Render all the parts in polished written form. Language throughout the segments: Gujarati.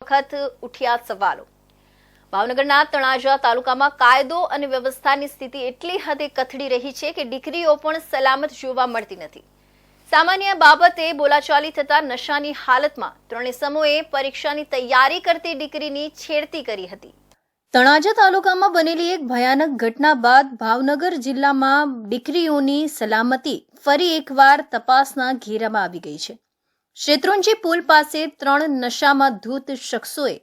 વખત ઉઠ્યા સવાલો। ભાવનગરના તળાજા તાલુકામાં કાયદો અને વ્યવસ્થાની સ્થિતિ એટલી હદે કથળી રહી છે કે દીકરીઓ પણ સલામત જોવા મળતી નથી। સામાન્ય બાબતે બોલાચાલી થતા નશાની હાલતમાં ત્રણે સમૂહે પરીક્ષાની તૈયારી કરતી દીકરીની છેડતી કરી હતી। તળાજા તાલુકામાં બનેલી એક ભયાનક ઘટના બાદ ભાવનગર જિલ્લામાં દીકરીઓની સલામતી ફરી એકવાર તપાસના ઘેરામાં આવી ગઈ છે। શેત્રુંજી પુલ પાસે 3 નશામાં ધૂત શખ્સોએ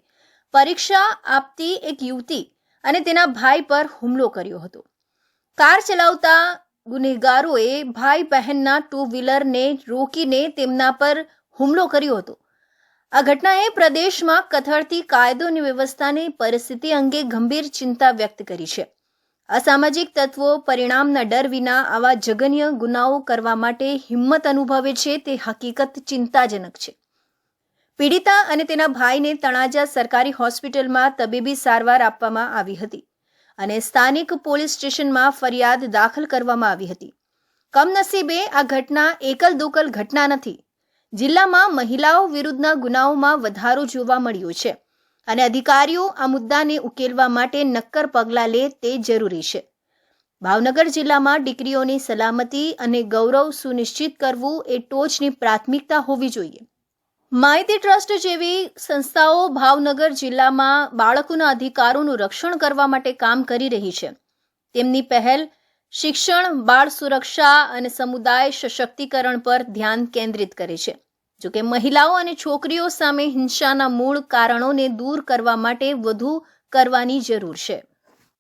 પરીક્ષા આપતી એક યુવતી અને તેના ભાઈ પર હુમલો કર્યો હતો। કાર ચલાવતા ગુનેગારોએ ભાઈ બહેનના 2 વ્હીલરને રોકીને તેમના પર હુમલો કર્યો હતો। આ ઘટનાએ પ્રદેશમાં કથળતી કાયદો અને વ્યવસ્થાની પરિસ્થિતિ અંગે ગંભીર ચિંતા વ્યક્ત કરી છે। અસામાજિક તત્વો પરિણામના ડર વિના આવા જઘન્ય ગુનાઓ કરવા માટે હિંમત અનુભવે છે તે હકીકત ચિંતાજનક છે। પીડિતા અને તેના ભાઈને તળાજા સરકારી હોસ્પિટલમાં તબીબી સારવાર આપવામાં આવી હતી અને સ્થાનિક પોલીસ સ્ટેશનમાં ફરિયાદ દાખલ કરવામાં આવી હતી। કમનસીબે આ ઘટના એકલ દોકલ ઘટના નથી। જિલ્લામાં મહિલાઓ વિરુદ્ધના ગુનાઓમાં વધારો જોવા મળ્યો છે અને અધિકારીઓ આ મુદ્દાને ઉકેલવા માટે નક્કર પગલાં લે તે જરૂરી છે। ભાવનગર જિલ્લામાં દીકરીઓની સલામતી અને ગૌરવ સુનિશ્ચિત કરવું એ ટોચની પ્રાથમિકતા હોવી જોઈએ। માહિતી ટ્રસ્ટ જેવી સંસ્થાઓ ભાવનગર જિલ્લામાં બાળકોના અધિકારોનું રક્ષણ કરવા માટે કામ કરી રહી છે। તેમની પહેલ શિક્ષણ, બાળ સુરક્ષા અને સમુદાય સશક્તિકરણ પર ધ્યાન કેન્દ્રિત કરે છે। જોકે મહિલાઓ અને છોકરીઓ સામે હિંસાના મૂળ કારણોને દૂર કરવા માટે વધુ કરવાની જરૂર છે।